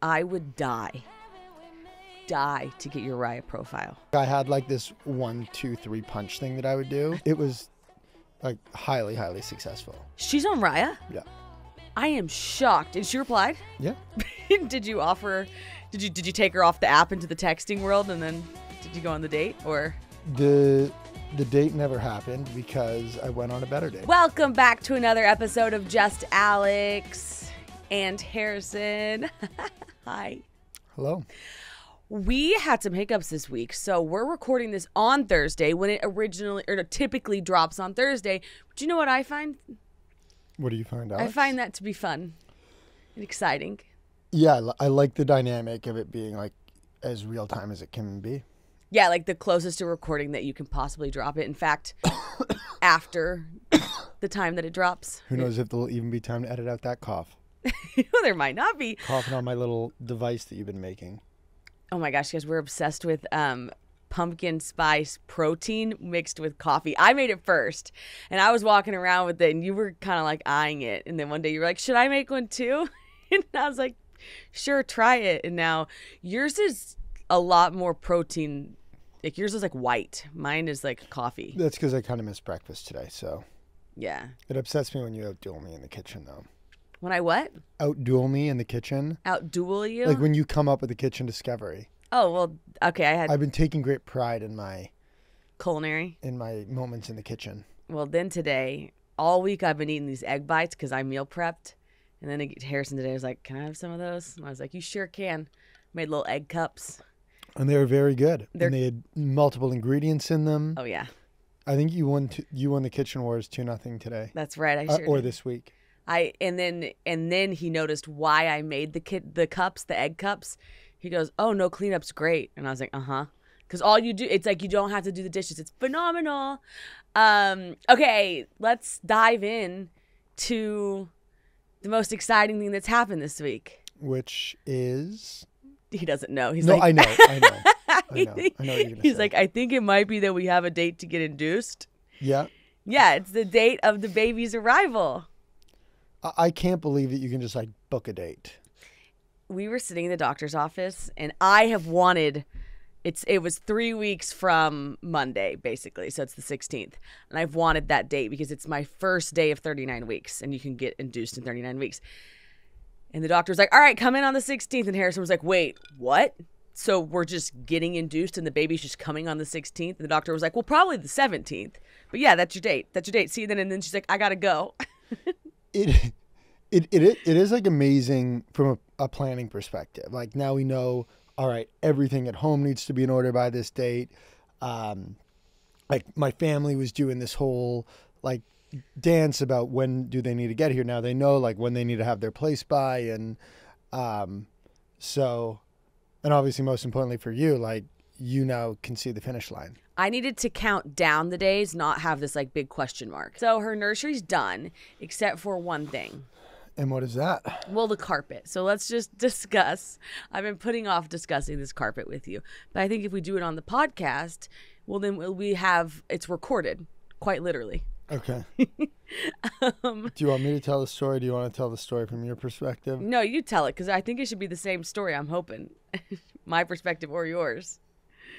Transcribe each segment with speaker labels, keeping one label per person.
Speaker 1: I would die to get your Raya profile.
Speaker 2: I had like this 1, 2, 3 punch thing that I would do. It was like highly successful.
Speaker 1: She's on Raya?
Speaker 2: Yeah.
Speaker 1: I am shocked. And she replied?
Speaker 2: Yeah.
Speaker 1: Did you take her off the app into the texting world, and then did you go on the date, or?
Speaker 2: The date never happened because I went on a better date.
Speaker 1: Welcome back to another episode of Just Alex and Harrison. Hi.
Speaker 2: Hello.
Speaker 1: We had some hiccups this week, so we're recording this on Thursday when it typically drops on Thursday. But you know what I find?
Speaker 2: What do you find, Alex?
Speaker 1: I find that to be fun and exciting.
Speaker 2: Yeah, I like the dynamic of it being like as real time as it can be.
Speaker 1: Yeah, like the closest to recording that you can possibly drop it. In fact, after the time that it drops.
Speaker 2: Who knows if there'll even be time to edit out that cough.
Speaker 1: Well, there might not be.
Speaker 2: Coughing on my little device that you've been making.
Speaker 1: Oh my gosh, guys, we're obsessed with pumpkin spice protein mixed with coffee. I made it first, and I was walking around with it, and you were kind of like eyeing it. And then one day you were like, should I make one too? And I was like, sure, try it. And now yours is a lot more protein. Like yours is like white. Mine is like coffee.
Speaker 2: That's because I kind of missed breakfast today, so.
Speaker 1: Yeah.
Speaker 2: It upsets me when you outduel me in the kitchen, though.
Speaker 1: When I what?
Speaker 2: Outduel me in the kitchen.
Speaker 1: Outduel you?
Speaker 2: Like when you come up with a kitchen discovery.
Speaker 1: Oh, well, okay.
Speaker 2: I've been taking great pride in my
Speaker 1: culinary.
Speaker 2: In my moments in the kitchen.
Speaker 1: Well, then today, all week I've been eating these egg bites because I meal prepped. And then Harrison today was like, can I have some of those? And I was like, you sure can. Made little egg cups.
Speaker 2: And they were very good. And they had multiple ingredients in them.
Speaker 1: Oh, yeah.
Speaker 2: I think you won the kitchen wars 2-0 today.
Speaker 1: That's right. I sure
Speaker 2: Or
Speaker 1: did.
Speaker 2: this week.
Speaker 1: And then he noticed why I made the cups, the egg cups. He goes, "Oh, no cleanup's great." And I was like, "Uh-huh." Because all you do, it's like you don't have to do the dishes. It's phenomenal. Okay, let's dive in to the most exciting thing that's happened this week.
Speaker 2: Which is?
Speaker 1: He doesn't know.
Speaker 2: He's like, I know. I know what you're going to say.
Speaker 1: He's like, I think it might be that we have a date to get induced.
Speaker 2: Yeah.
Speaker 1: Yeah, it's the date of the baby's arrival.
Speaker 2: I can't believe that you can just like book a date.
Speaker 1: We were sitting in the doctor's office, and I have wanted, it was 3 weeks from Monday, basically, so it's the 16th. And I've wanted that date because it's my first day of 39 weeks, and you can get induced in 39 weeks. And the doctor was like, all right, come in on the 16th. And Harrison was like, wait, what? So we're just getting induced and the baby's just coming on the 16th? And the doctor was like, well, probably the 17th. But yeah, that's your date. That's your date. See you then. And then she's like, I got to go.
Speaker 2: It is like amazing from a planning perspective. Like now we know, all right, everything at home needs to be in order by this date. Like my family was doing this whole like dance about when do they need to get here. Now they know like when they need to have their place by. And so, and obviously most importantly for you, like you now can see the finish line.
Speaker 1: I needed to count down the days, not have this like big question mark. So her nursery's done, except for one thing.
Speaker 2: And what is that?
Speaker 1: Well, the carpet. So let's just discuss. I've been putting off discussing this carpet with you. But I think if we do it on the podcast, well, then it's recorded, quite literally.
Speaker 2: Okay. Do you want me to tell the story? Do you want to tell the story from your perspective?
Speaker 1: No, you tell it, because I think it should be the same story, I'm hoping. My perspective or yours.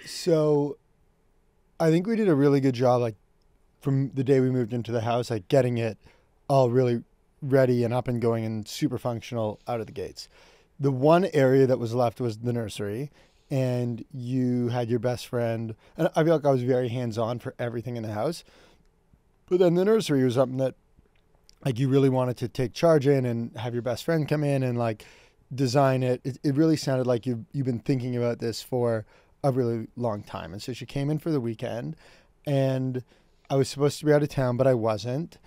Speaker 2: So I think we did a really good job, like from the day we moved into the house, like getting it all really ready and up and going and super functional out of the gates. The one area that was left was the nursery, and you had your best friend, and I feel like I was very hands-on for everything in the house. But then the nursery was something that like you really wanted to take charge in and have your best friend come in and like design it. It really sounded like you've been thinking about this for a really long time. And so she came in for the weekend, and I was supposed to be out of town, but I wasn't.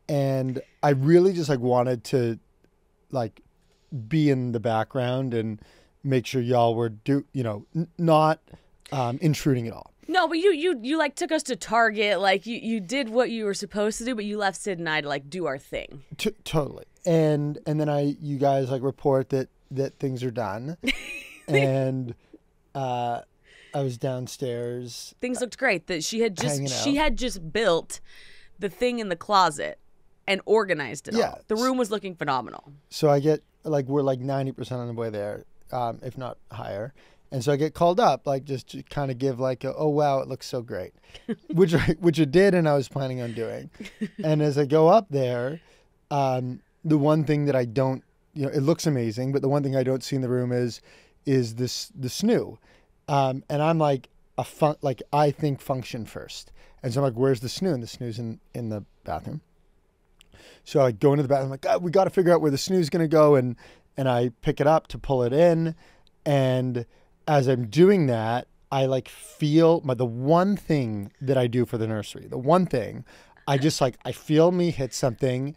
Speaker 2: And I really just like wanted to like be in the background and make sure y'all were not intruding at all.
Speaker 1: No, but you like took us to Target, like you did what you were supposed to do, but you left Sid and I to like do our thing.
Speaker 2: Totally. And then you guys like report that things are done. And I was downstairs.
Speaker 1: Things looked great. That she had just built the thing in the closet and organized it all. The room was looking phenomenal.
Speaker 2: So I get like we're like 90% on the way there, if not higher. And so I get called up, like just to kind of give like, oh wow, it looks so great, which it did, and I was planning on doing. And as I go up there, the one thing that I don't, it looks amazing, but the one thing I don't see in the room is this the snoo, and I'm like I think function first, and so I'm like, where's the snoo? And the snoo's in the bathroom. So I go into the bathroom, I'm like, God, we got to figure out where the snoo's gonna go, and I pick it up to pull it in, and as I'm doing that, I like feel the one thing that I do for the nursery, the one thing, I just like, I feel me hit something,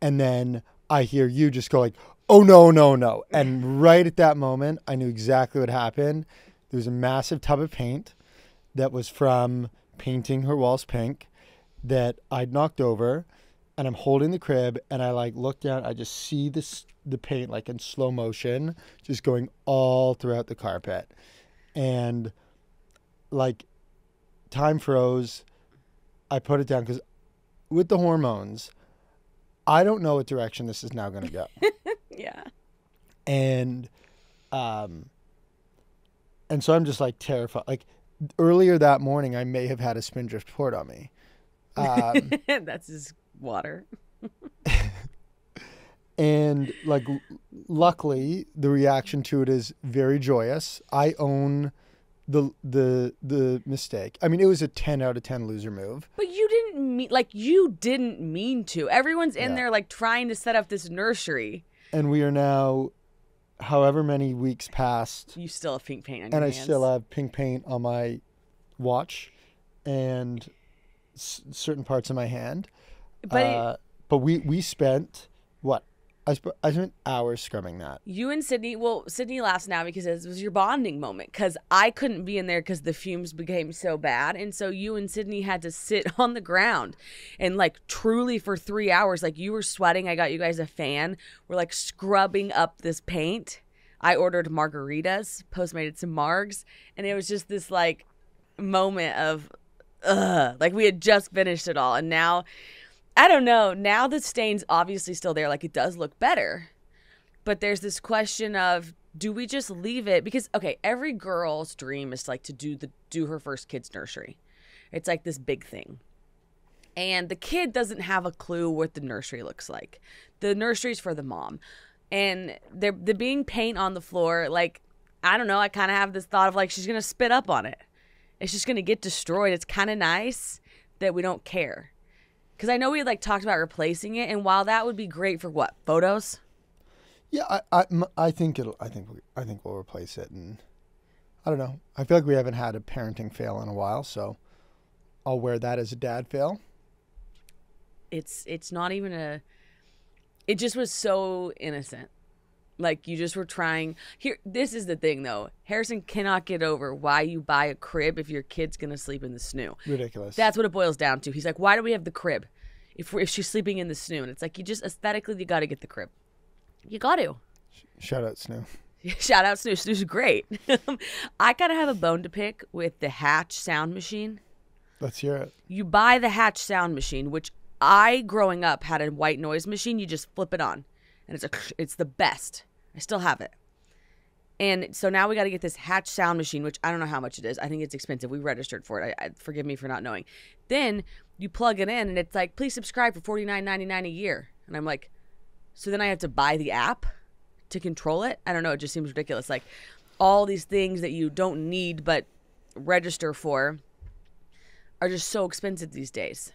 Speaker 2: and then I hear you just go like, oh no, no, no. And right at that moment, I knew exactly what happened. There was a massive tub of paint that was from painting her walls pink that I'd knocked over, and I'm holding the crib, and I like look down, I just see the paint like in slow motion, just going all throughout the carpet. And like time froze. I put it down because with the hormones, I don't know what direction this is now going to go.
Speaker 1: Yeah.
Speaker 2: And so I'm just like terrified. Like earlier that morning, I may have had a spindrift poured on me.
Speaker 1: That's his water.
Speaker 2: And like, luckily, the reaction to it is very joyous. I own the mistake. I mean, it was a 10 out of 10 loser move.
Speaker 1: But you didn't mean to. Everyone's in there like trying to set up this nursery.
Speaker 2: And we are now, however many weeks past.
Speaker 1: You still have pink paint on
Speaker 2: your
Speaker 1: hands.
Speaker 2: And I still have pink paint on my watch and certain parts of my hand. But we spent what? I spent hours scrubbing that.
Speaker 1: You and Sydney, Sydney laughs now because it was your bonding moment, because I couldn't be in there because the fumes became so bad. And so you and Sydney had to sit on the ground and like truly for 3 hours, like you were sweating. I got you guys a fan. We're like scrubbing up this paint. I ordered margaritas, Postmated some margs. And it was just this like moment of, like we had just finished it all. And now, I don't know. Now the stain's obviously still there. Like it does look better. But there's this question of, do we just leave it? Because, okay, every girl's dream is like to do her first kid's nursery. It's like this big thing. And the kid doesn't have a clue what the nursery looks like. The nursery's for the mom. And the being paint on the floor, like, I don't know. I kind of have this thought of like, she's going to spit up on it. It's just going to get destroyed. It's kind of nice that we don't care. Because I know we had like talked about replacing it, and while that would be great for what, photos?
Speaker 2: Yeah, I think we'll replace it, and I don't know. I feel like we haven't had a parenting fail in a while, so I'll wear that as a dad fail.
Speaker 1: It's not even a. It just was so innocent. Like you just were trying. Here, this is the thing though. Harrison cannot get over why you buy a crib if your kid's gonna sleep in the snoo.
Speaker 2: Ridiculous.
Speaker 1: That's what it boils down to. He's like, why do we have the crib if she's sleeping in the snoo? And it's like, you just aesthetically, you got to get the crib. You got to.
Speaker 2: Shout out snoo.
Speaker 1: Shout out snoo. Snoo's great. I kind of have a bone to pick with the Hatch sound machine.
Speaker 2: Let's hear it.
Speaker 1: You buy the Hatch sound machine, which I growing up had a white noise machine. You just flip it on, and it's the best. I still have it. And so now we got to get this Hatch sound machine, which I don't know how much it is. I think it's expensive. We registered for it. Forgive me for not knowing. Then you plug it in, and it's like, please subscribe for $49.99 a year. And I'm like, so then I have to buy the app to control it? I don't know. It just seems ridiculous. Like all these things that you don't need but register for are just so expensive these days.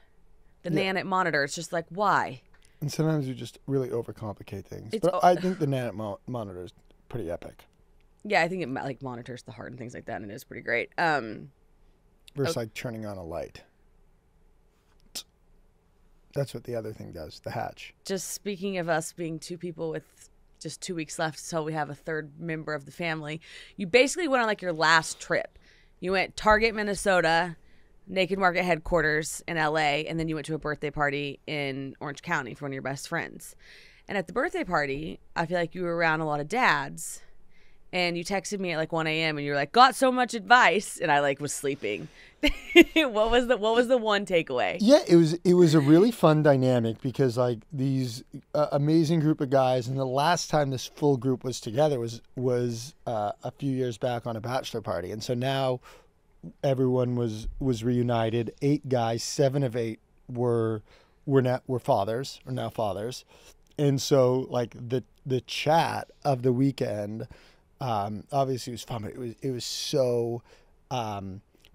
Speaker 1: The Nanit monitor, it's just like, why?
Speaker 2: And sometimes you just really overcomplicate things. But I think the Nanit monitor is pretty epic.
Speaker 1: Yeah, I think it like monitors the heart and things like that, and it is pretty great.
Speaker 2: Versus like turning on a light. That's what the other thing does, the Hatch.
Speaker 1: Just speaking of us being two people with just 2 weeks left, so we have a third member of the family. You basically went on like your last trip. You went Target, Minnesota, Naked Market headquarters in LA, and then you went to a birthday party in Orange County for one of your best friends. And at the birthday party, I feel like you were around a lot of dads, and you texted me at like 1 a.m. and you're like, got so much advice, and I like was sleeping. What was the one takeaway?
Speaker 2: Yeah, it was a really fun dynamic because like these amazing group of guys, and the last time this full group was together was a few years back on a bachelor party, and so now everyone was reunited. 8 guys, 7 of 8 were fathers, or now fathers, and so like the chat of the weekend, obviously it was fun, but it was so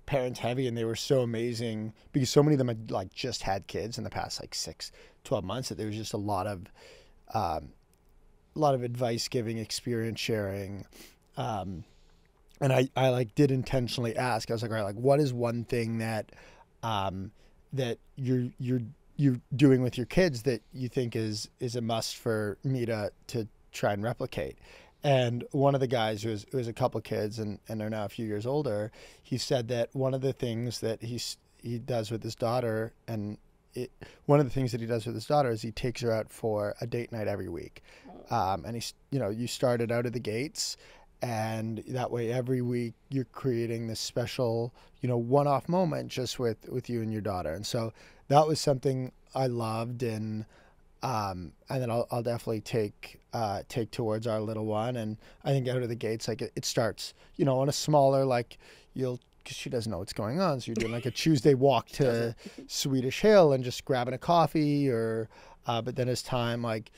Speaker 2: parents heavy, and they were so amazing because so many of them had like just had kids in the past like 6-12 months that there was just a lot of advice giving, experience sharing, and I like did intentionally ask. I was like, all right, like what is one thing that that you're doing with your kids that you think is a must for me to try and replicate? And one of the guys who was a couple kids and they're now a few years older, he said that one of the things that he does with his daughter, one of the things that he does with his daughter is he takes her out for a date night every week. And you started out of the gates, and that way every week you're creating this special, one-off moment just with you and your daughter. And so that was something I loved, and then I'll definitely take towards our little one. And I think out of the gates, like it starts, on a smaller, like because she doesn't know what's going on. So you're doing like a Tuesday walk to Swedish Hill and just grabbing a coffee, but then as time, like,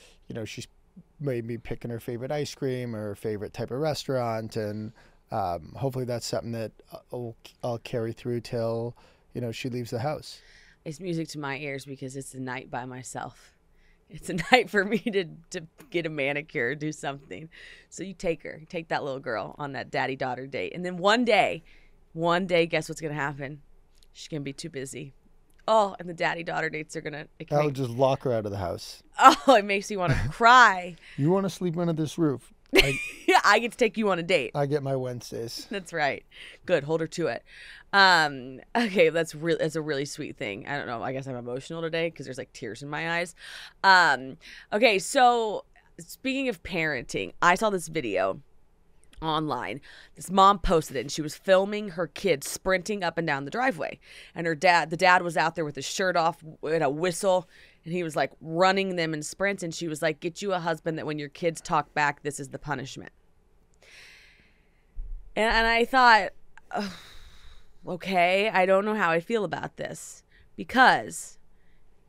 Speaker 2: she's maybe picking her favorite ice cream or favorite type of restaurant. And hopefully that's something that I'll carry through till, she leaves the house.
Speaker 1: It's music to my ears because it's a night by myself. It's a night for me to get a manicure, do something. So you take that little girl on that daddy-daughter date. And then one day, guess what's going to happen? She's going to be too busy. Oh, and the daddy-daughter dates are going to...
Speaker 2: I'll just lock her out of the house.
Speaker 1: Oh, it makes me want to cry.
Speaker 2: You want to sleep under this roof.
Speaker 1: Yeah, I get to take you on a date.
Speaker 2: I get my Wednesdays.
Speaker 1: That's right. Good. Hold her to it. Okay, that's a really sweet thing. I don't know. I guess I'm emotional today because there's like tears in my eyes. Okay, so speaking of parenting, I saw this video online. This mom posted it, and she was filming her kids sprinting up and down the driveway. And the dad was out there with his shirt off and a whistle, and he was like running them in sprints. And she was like, get you a husband that when your kids talk back, this is the punishment. And I thought, okay, I don't know how I feel about this, because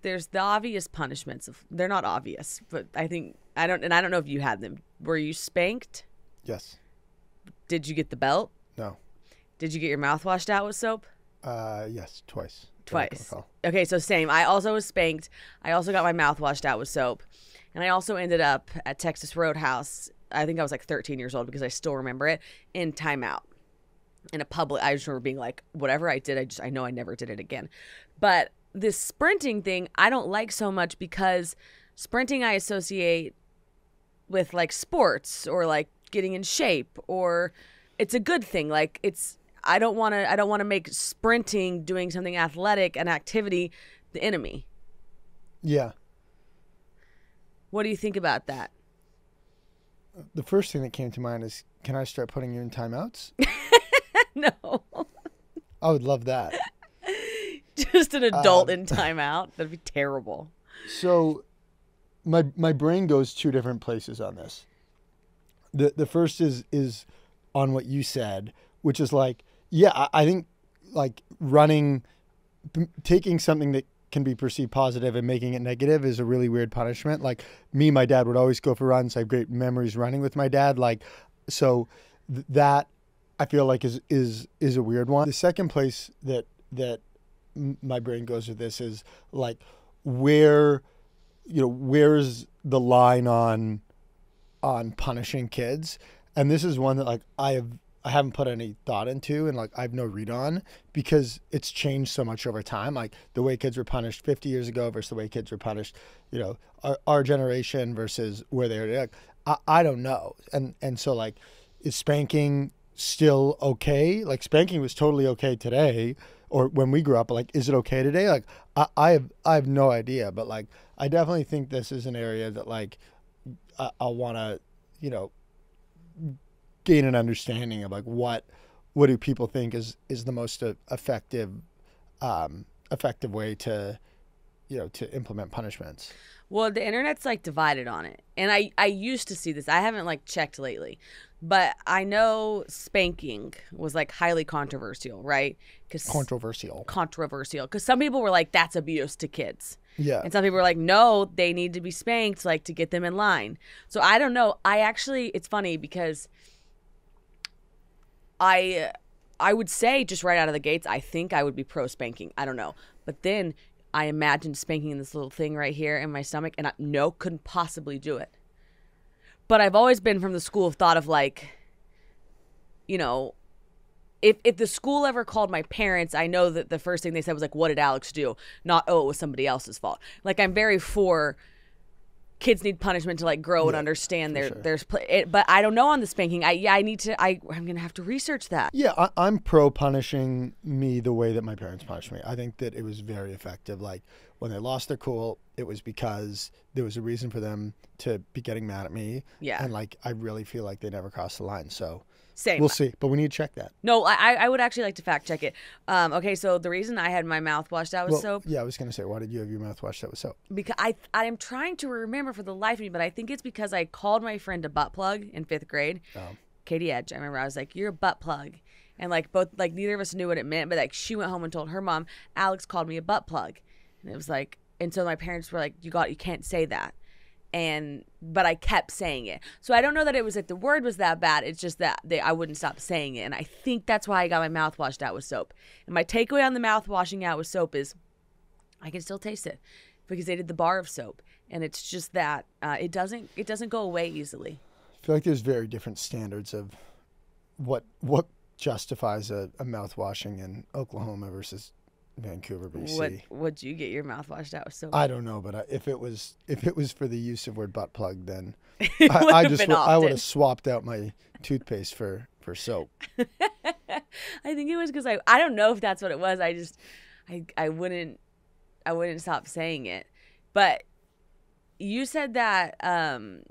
Speaker 1: there's the obvious punishments. They're not obvious, but I don't know if you had them. Were you spanked?
Speaker 2: Yes.
Speaker 1: Did you get the belt?
Speaker 2: No.
Speaker 1: Did you get your mouth washed out with soap?
Speaker 2: Yes, twice.
Speaker 1: Okay, so same. I also was spanked. I also got my mouth washed out with soap. And I also ended up at Texas Roadhouse. I think I was like 13 years old because I still remember it, in timeout. In a public, I just remember being like, whatever I did, I know I never did it again. But this sprinting thing, I don't like so much, because sprinting I associate with like sports or like getting in shape, or it's a good thing. Like I don't want to make sprinting, doing something athletic, an activity, the enemy.
Speaker 2: Yeah.
Speaker 1: What do you think about that?
Speaker 2: The first thing that came to mind is, can I start putting you in timeouts?
Speaker 1: No.
Speaker 2: I would love that.
Speaker 1: Just an adult in timeout. That'd be terrible.
Speaker 2: So my brain goes 2 different places on this. The first is on what you said, which is like, yeah, I think like taking something that can be perceived positive and making it negative is a really weird punishment. Like my dad would always go for runs. I have great memories running with my dad. Like, so that I feel like is a weird one. The second place that my brain goes with this is like, where's the line on punishing kids? And this is one that like I haven't put any thought into, and like I have no read on, because it's changed so much over time. Like the way kids were punished 50 years ago versus the way kids were punished, our generation versus where they are. Like, I don't know. And so like, is spanking still okay? Like spanking was totally okay today, or when we grew up. Like, is it okay today? Like I have no idea, but like I definitely think this is an area that like I'll want to gain an understanding of like what do people think is the most effective way to to implement punishments.
Speaker 1: Well, the internet's like divided on it. And I used to see this. I haven't like checked lately. But I know spanking was like highly controversial, right? Controversial. Because some people were like, that's abuse to kids.
Speaker 2: Yeah.
Speaker 1: And some people were like, no, they need to be spanked like to get them in line. So I don't know. It's funny because I would say just right out of the gates, I think I would be pro spanking. I don't know. But then I imagined spanking this little thing right here in my stomach, and couldn't possibly do it. But I've always been from the school of thought of like, if the school ever called my parents, I know that the first thing they said was like, what did Alex do? Not, oh, it was somebody else's fault. Like, I'm very for kids need punishment to like grow and understand but I don't know on the spanking. I'm going to have to research that.
Speaker 2: Yeah, I'm pro punishing me the way that my parents punished me. I think that it was very effective. Like when they lost their cool, it was because there was a reason for them to be getting mad at me.
Speaker 1: Yeah.
Speaker 2: And like, I really feel like they never crossed the line. So
Speaker 1: same.
Speaker 2: We'll see, but we need to check that.
Speaker 1: No, I would actually like to fact check it. Okay, so the reason I had my mouth washed out with soap.
Speaker 2: Yeah, I was going to say, why did you have your mouth washed out with soap?
Speaker 1: Because I am trying to remember for the life of me, but I think it's because I called my friend a butt plug in 5th grade. Katie Edge. I remember I was like, you're a butt plug. And like neither of us knew what it meant, but like she went home and told her mom, Alex called me a butt plug. And it was like, and so my parents were like, you can't say that. But I kept saying it. So I don't know that it was like the word was that bad. It's just that I wouldn't stop saying it. And I think that's why I got my mouth washed out with soap. And my takeaway on the mouth washing out with soap is I can still taste it because they did the bar of soap. And it's just that it doesn't go away easily.
Speaker 2: I feel like there's very different standards of what justifies a mouth washing in Oklahoma versus Vancouver, BC.
Speaker 1: Would you get your mouth washed out with soap?
Speaker 2: I don't know, but if it was for the use of word butt plug, then I would have swapped out my toothpaste for soap.
Speaker 1: I think it was because I don't know if that's what it was. I wouldn't stop saying it. But you said that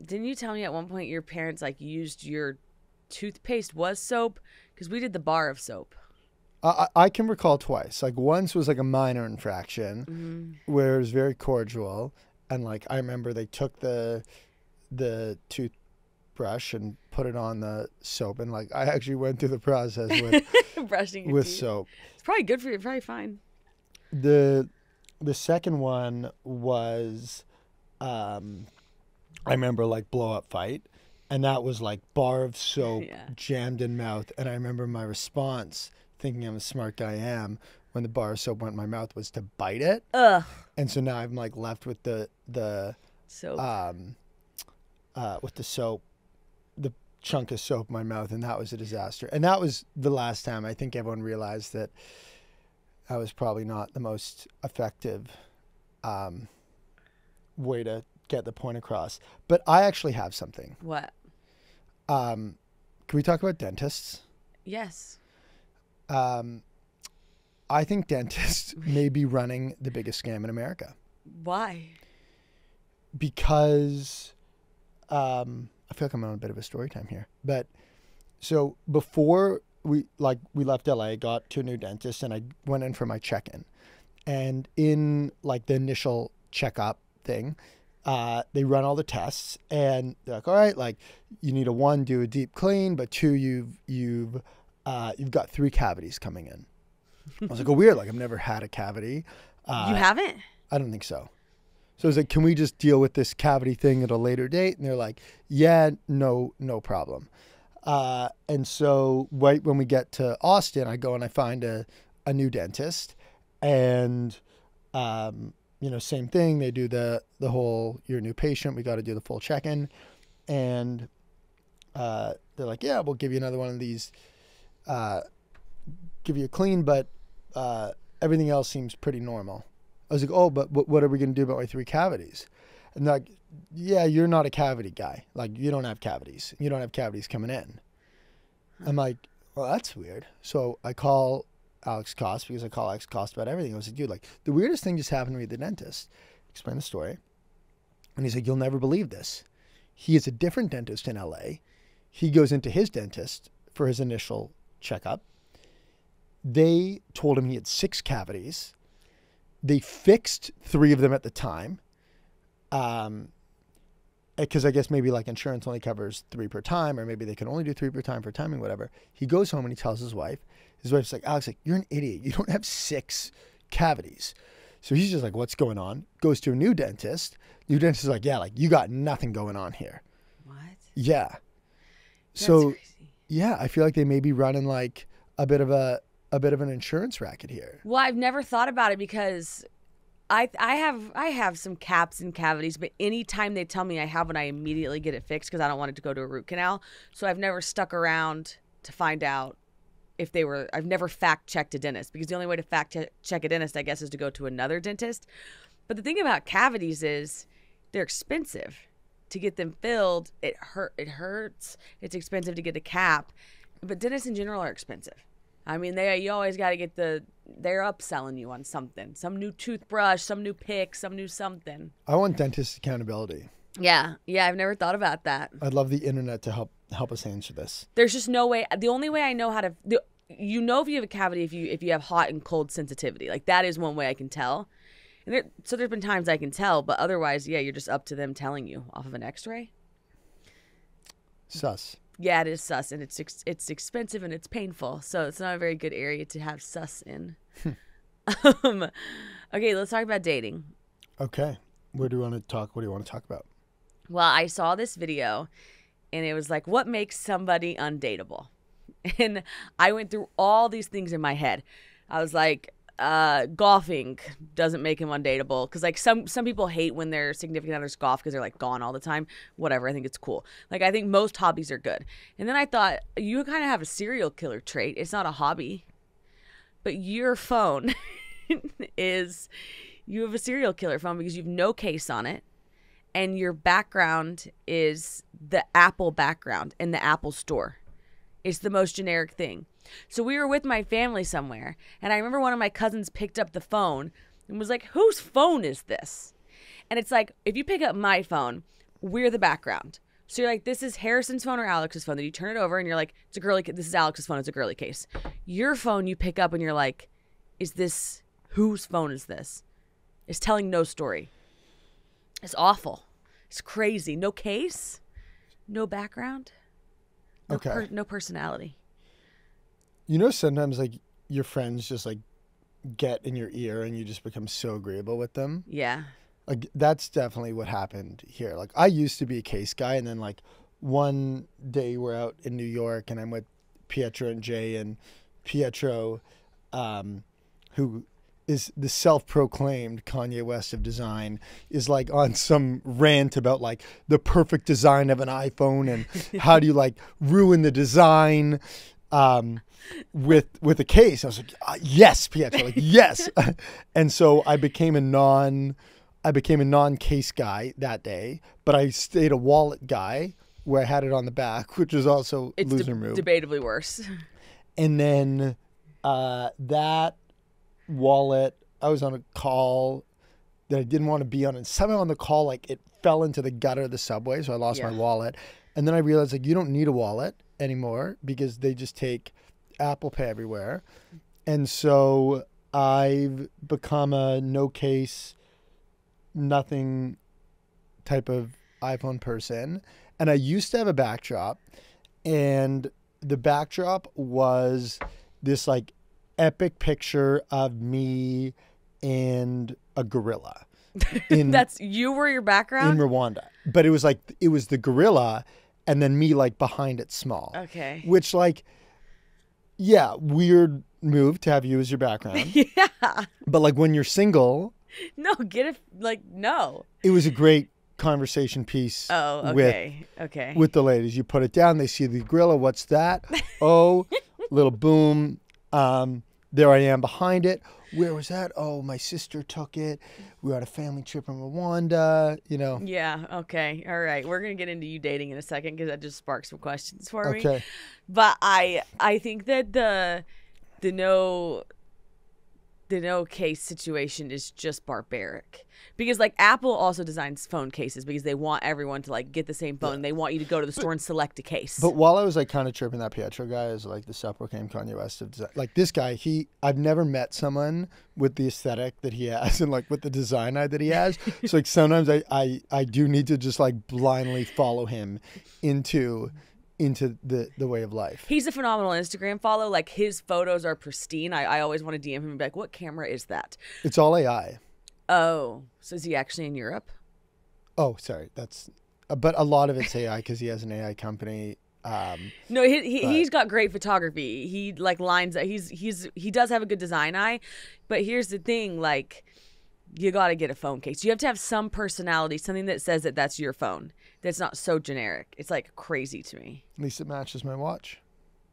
Speaker 1: didn't you tell me at one point your parents like used your toothpaste was soap? Because we did the bar of soap.
Speaker 2: I can recall twice. Like once was like a minor infraction where it was very cordial, and like I remember they took the toothbrush and put it on the soap, and like I actually went through the process with
Speaker 1: brushing your
Speaker 2: with
Speaker 1: teeth.
Speaker 2: Soap.
Speaker 1: It's probably good for you. Probably fine.
Speaker 2: The second one was I remember like blow up fight, and that was like bar of soap jammed in mouth, and I remember my response, thinking I'm a smart guy when the bar of soap went in my mouth, was to bite it.
Speaker 1: Ugh.
Speaker 2: And so now I'm like left with the
Speaker 1: soap.
Speaker 2: With the soap, the chunk of soap in my mouth, and that was a disaster. And that was the last time I think everyone realized that I was probably not the most effective way to get the point across. But I actually have something.
Speaker 1: What?
Speaker 2: Can we talk about dentists?
Speaker 1: Yes.
Speaker 2: I think dentists may be running the biggest scam in America.
Speaker 1: Why?
Speaker 2: Because I feel like I'm on a bit of a story time here. But so before we left LA, got to a new dentist, and I went in for my check-in. And in like the initial checkup thing, they run all the tests, and they're like, all right, like you need a 1, do a deep clean, but 2, you've got 3 cavities coming in. I was like, oh, weird. Like I've never had a cavity.
Speaker 1: You haven't?
Speaker 2: I don't think so. So I was like, can we just deal with this cavity thing at a later date? And they're like, yeah, no problem. And so right when we get to Austin, I go and I find a new dentist, and, same thing. They do the whole, you're a new patient. We got to do the full check-in. And, they're like, yeah, we'll give you another one of these, give you a clean, but, everything else seems pretty normal. I was like, oh, but what are we going to do about my 3 cavities? And they're like, yeah, you're not a cavity guy. Like, you don't have cavities. You don't have cavities coming in. I'm like, well, that's weird. So I call Alex Cost, because I call Alex Cost about everything. I was like, dude, like, the weirdest thing just happened to me at the dentist. Explain the story. And he's like, you'll never believe this. He is a different dentist in LA. he goes into his dentist for his initial checkup. They told him he had 6 cavities. They fixed 3 of them at the time. Because I guess maybe like insurance only covers 3 per time, or maybe they can only do 3 per time for timing, whatever. He goes home and he tells his wife. His wife's like, Alex, like, you're an idiot. You don't have 6 cavities. So he's just like, what's going on? Goes to a new dentist. New dentist is like, yeah, like you got nothing going on here.
Speaker 1: What?
Speaker 2: Yeah.
Speaker 1: That's
Speaker 2: So
Speaker 1: crazy.
Speaker 2: yeah, I feel like they may be running like a bit of an insurance racket here.
Speaker 1: Well, I've never thought about it because I have some caps and cavities, but anytime they tell me I have one, I immediately get it fixed because I don't want it to go to a root canal. So I've never stuck around to find out if they were. I've never fact checked a dentist because the only way to fact check a dentist, I guess, is to go to another dentist. But the thing about cavities is they're expensive to get them filled. It hurts. It's expensive to get a cap, but dentists in general are expensive. I mean, you always got to get they're upselling you on something. Some new toothbrush, some new pick, some new something.
Speaker 2: I want dentist accountability.
Speaker 1: Yeah, I've never thought about that.
Speaker 2: I'd love the internet to help us answer this.
Speaker 1: There's just no way. The only way I know how to, if you have a cavity, if you have hot and cold sensitivity, like that is one way I can tell. And so there's been times I can tell, but otherwise, yeah, you're just up to them telling you off of an X-ray.
Speaker 2: Sus.
Speaker 1: Yeah, it is sus, and it's expensive and it's painful, so it's not a very good area to have sus in. Okay, let's talk about dating.
Speaker 2: Okay, what do you want to talk about?
Speaker 1: Well, I saw this video, and it was like, what makes somebody undateable? And I went through all these things in my head. I was like, golfing doesn't make him undateable because like some people hate when their significant others golf because they're like gone all the time. Whatever, I think it's cool. Like I think most hobbies are good. And then I thought you kind of have a serial killer trait. It's not a hobby, but your phone you have a serial killer phone because you have no case on it, and your background is the Apple background in the Apple store. It's the most generic thing. So we were with my family somewhere, and I remember one of my cousins picked up the phone and was like, whose phone is this? And it's like, if you pick up my phone, we're the background. So you're like, this is Harrison's phone or Alex's phone. Then you turn it over and you're like, it's a girly, this is Alex's phone, it's a girly case. Your phone you pick up and you're like, whose phone is this? It's telling no story. It's awful. It's crazy. No case, no background, no personality.
Speaker 2: You know, sometimes like your friends just like get in your ear and you just become so agreeable with them.
Speaker 1: Yeah.
Speaker 2: Like that's definitely what happened here. Like I used to be a case guy, and then like one day we're out in New York and I'm with Pietro and Jay, and Pietro, who is the self-proclaimed Kanye West of design, is like on some rant about like the perfect design of an iPhone and how do you like ruin the design with a case. I was like, yes, Pietro, like yes. And so I became a non-case guy that day, but I stayed a wallet guy where I had it on the back, which is also loser move.
Speaker 1: Debatably worse.
Speaker 2: And then that wallet, I was on a call that I didn't want to be on, and somehow on the call, like it fell into the gutter of the subway, so I lost my wallet. And then I realized like you don't need a wallet anymore because they just take Apple Pay everywhere. And so I've become a no case, nothing type of iPhone person. And I used to have a backdrop, and the backdrop was this like epic picture of me and a gorilla.
Speaker 1: You were your background?
Speaker 2: In Rwanda. But it was the gorilla and then me like behind it small.
Speaker 1: Okay.
Speaker 2: Which like, yeah, weird move to have you as your background.
Speaker 1: Yeah.
Speaker 2: But like when you're single.
Speaker 1: No, no.
Speaker 2: It was a great conversation piece.
Speaker 1: Oh, okay.
Speaker 2: With the ladies. You put it down, they see the gorilla. What's that? Oh, little boom. There I am behind it. Where was that? Oh, my sister took it. We were on a family trip in Rwanda, you know.
Speaker 1: Yeah, okay. All right. We're going to get into you dating in a second because that just sparked some questions for me.
Speaker 2: Okay.
Speaker 1: But I think that the no the no case situation is just barbaric. Because like Apple also designs phone cases because they want everyone to like get the same phone. And they want you to go to the store and select a case.
Speaker 2: But while I was like kind of chirping that Pietro guy as like the self-proclaimed Kanye West of design, like this guy, I've never met someone with the aesthetic that he has and like with the design eye that he has. So like sometimes I do need to just like blindly follow him into the way of life.
Speaker 1: He's a phenomenal Instagram follow. Like his photos are pristine. I always want to DM him and be like, what camera is that?
Speaker 2: It's all AI.
Speaker 1: Oh, so is he actually in Europe?
Speaker 2: Oh, sorry. But a lot of it's AI because he has an AI company.
Speaker 1: No, he's got great photography. He like lines that he does have a good design eye. But here's the thing, like you got to get a phone case. You have to have some personality, something that says that that's your phone. That's not so generic. It's like crazy to me.
Speaker 2: At least it matches my watch.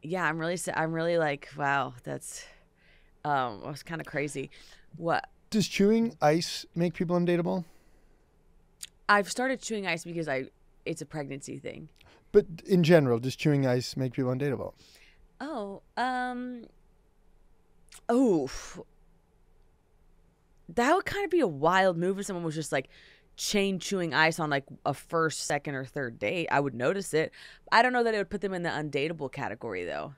Speaker 1: Yeah, I'm really like, wow, that's was kind of crazy. What?
Speaker 2: Does chewing ice make people undateable?
Speaker 1: I've started chewing ice because it's a pregnancy thing.
Speaker 2: But in general, does chewing ice make people undateable?
Speaker 1: Oh, that would kind of be a wild move if someone was just like chain chewing ice on like a first, second, or third date. I would notice it. I don't know that it would put them in the undateable category though.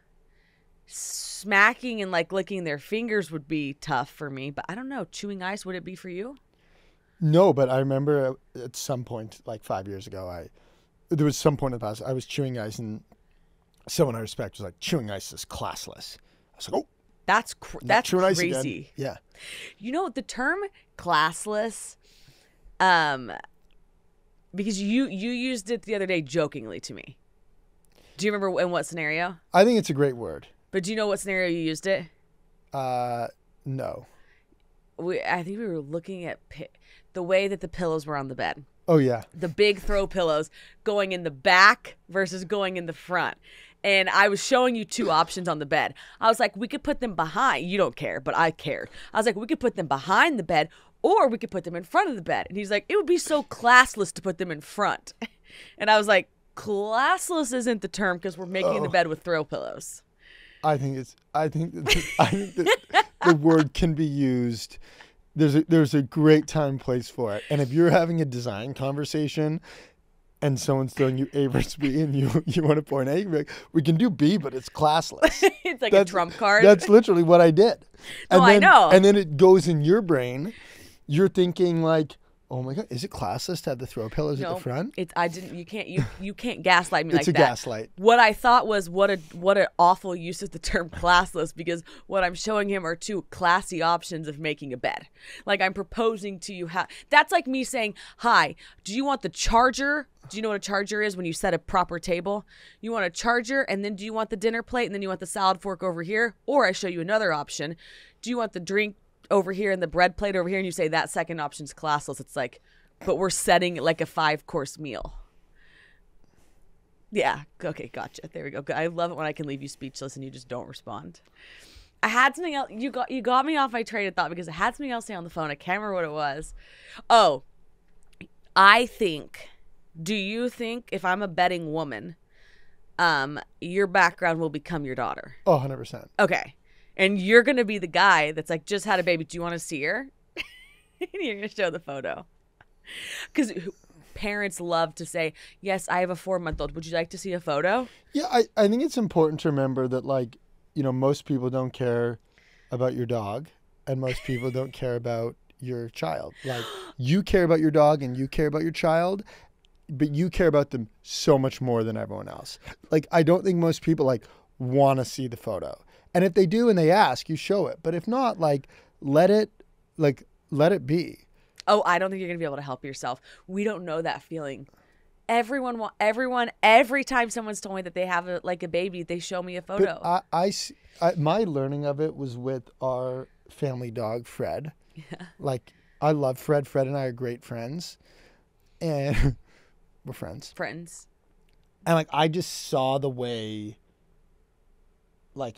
Speaker 1: Smacking and like licking their fingers would be tough for me, but I don't know. Chewing ice, would it be for you?
Speaker 2: No, but I remember at some point, like 5 years ago, there was some point in the past, I was chewing ice and someone I respect was like, chewing ice is classless. I was like, oh.
Speaker 1: That's crazy.
Speaker 2: Yeah.
Speaker 1: You know, the term classless, because you used it the other day jokingly to me. Do you remember in what scenario?
Speaker 2: I think it's a great word.
Speaker 1: But do you know what scenario you used it?
Speaker 2: No.
Speaker 1: I think we were looking at the way that the pillows were on the bed.
Speaker 2: Oh, yeah.
Speaker 1: The big throw pillows going in the back versus going in the front. And I was showing you two options on the bed. I was like, we could put them behind. You don't care, but I care. I was like, we could put them behind the bed or we could put them in front of the bed. And he's like, it would be so classless to put them in front. And I was like, classless isn't the term because we're making the bed with throw pillows.
Speaker 2: I think that the word can be used. There's a great time and place for it. And if you're having a design conversation and someone's throwing you A versus B and you want to point A, like, we can do B, but it's classless.
Speaker 1: It's like a trump card.
Speaker 2: That's literally what I did.
Speaker 1: No, I know.
Speaker 2: And then it goes in your brain. You're thinking like, oh my God, is it classless to have the throw pillows at the front?
Speaker 1: You can't gaslight me like that.
Speaker 2: It's a gaslight.
Speaker 1: What I thought was what an awful use of the term classless, because what I'm showing him are two classy options of making a bed. Like I'm proposing to you how that's like me saying, hi, do you want the charger? Do you know what a charger is when you set a proper table? You want a charger, and then do you want the dinner plate, and then you want the salad fork over here? Or I show you another option. Do you want the drink over here and the bread plate over here? And you say that second option's classless. It's like, but we're setting like a 5-course meal. Yeah. Okay. Gotcha. There we go. I love it when I can leave you speechless and you just don't respond. I had something else. You got me off my train of thought because I had something else to say on the phone. I can't remember what it was. Oh, do you think if I'm a betting woman, your background will become your daughter?
Speaker 2: Oh, 100%.
Speaker 1: Okay. And you're going to be the guy that's like, just had a baby. Do you want to see her? And you're going to show the photo. Because parents love to say, yes, I have a 4-month-old. Would you like to see a photo?
Speaker 2: Yeah, I think it's important to remember that, like, you know, most people don't care about your dog and most people don't care about your child. Like, you care about your dog and you care about your child, but you care about them so much more than everyone else. Like, I don't think most people, like, want to see the photo. And if they do and they ask, you show it. But if not, like, let it be.
Speaker 1: Oh, I don't think you're going to be able to help yourself. We don't know that feeling. Every time someone's told me that they have a baby, they show me a photo.
Speaker 2: But my learning of it was with our family dog, Fred. Yeah. Like, I love Fred. Fred and I are great friends. And we're friends. And, like, I just saw the way, like,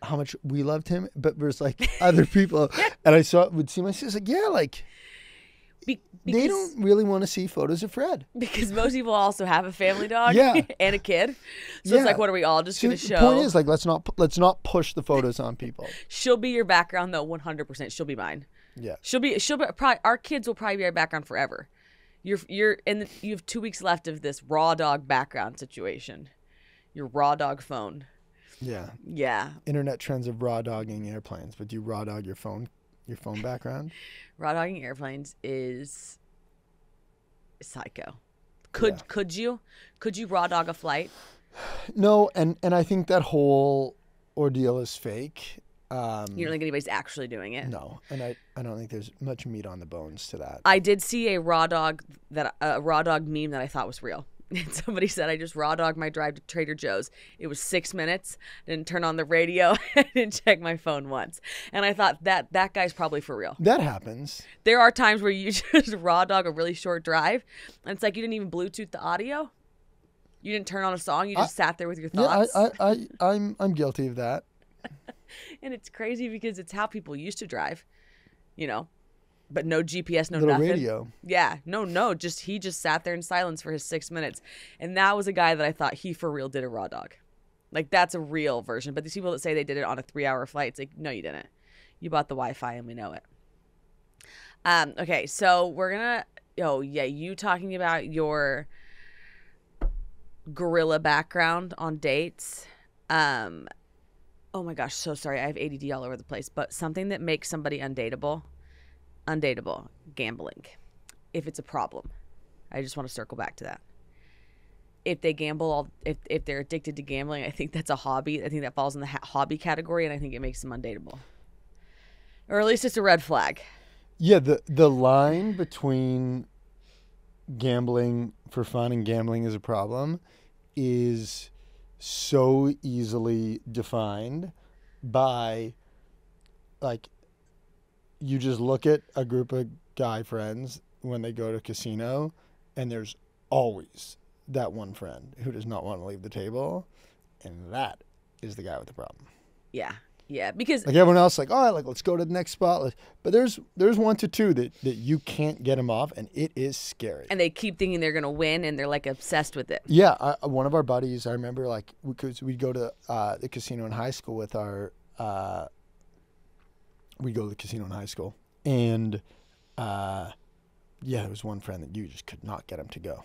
Speaker 2: how much we loved him, but there's like other people, and I would see my sister like, yeah, like. They
Speaker 1: Because
Speaker 2: don't really want to see photos of Fred.
Speaker 1: because most people also have a family dog
Speaker 2: Yeah.
Speaker 1: and a kid. So it's
Speaker 2: Yeah.
Speaker 1: like, what are we all just
Speaker 2: So
Speaker 1: going to
Speaker 2: the
Speaker 1: show?
Speaker 2: point is, like, let's not push the photos on people.
Speaker 1: She'll be your background though, 100%. She'll be mine.
Speaker 2: Yeah.
Speaker 1: She'll be probably, our kids will probably be our background forever. You have 2 weeks left of this raw dog background situation. Your raw dog phone.
Speaker 2: Yeah.
Speaker 1: Yeah.
Speaker 2: Internet trends of raw dogging airplanes, but do you raw dog your phone background?
Speaker 1: Raw dogging airplanes is psycho. Could you raw dog a flight?
Speaker 2: No, and I think that whole ordeal is fake.
Speaker 1: You don't think anybody's actually doing it?
Speaker 2: No, and I don't think there's much meat on the bones to that.
Speaker 1: I did see a raw dog meme that I thought was real. Somebody said, I just raw dogged my drive to Trader Joe's. It was 6 minutes. Didn't turn on the radio. I didn't check my phone once. And I thought that guy's probably for real.
Speaker 2: That happens.
Speaker 1: There are times where you just raw dog a really short drive, and it's like you didn't even Bluetooth the audio. You didn't turn on a song. You just sat there with your thoughts.
Speaker 2: Yeah, I'm guilty of that.
Speaker 1: And it's crazy because it's how people used to drive, but no GPS, no
Speaker 2: Little
Speaker 1: nothing.
Speaker 2: radio.
Speaker 1: Yeah, no, he just sat there in silence for his 6 minutes. And that was a guy that I thought he for real did a raw dog. Like, that's a real version. But these people that say they did it on a 3-hour flight, it's like, no, you didn't. You bought the Wi-Fi and we know it. Okay, so we're gonna, you talking about your gorilla background on dates. Oh my gosh, so sorry. I have ADD all over the place. But something that makes somebody undateable, gambling. If it's a problem. I just want to circle back to that. If they gamble, if they're addicted to gambling, I think that's a hobby. I think that falls in the hobby category, and I think it makes them undateable. Or at least it's a red flag.
Speaker 2: Yeah, the line between gambling for fun and gambling as a problem is so easily defined by, like, you just look at a group of guy friends when they go to a casino, and there's always that one friend who does not want to leave the table, and that is the guy with the problem.
Speaker 1: Yeah, because
Speaker 2: like everyone else, like, all right, like, let's go to the next spot. But there's 1 to 2 that you can't get them off, and it is scary.
Speaker 1: And they keep thinking they're gonna win, and they're like obsessed with it.
Speaker 2: Yeah, one of our buddies, I remember, like, because we'd go to the casino in high school with our. We'd go to the casino in high school, and there was one friend that you just could not get him to go.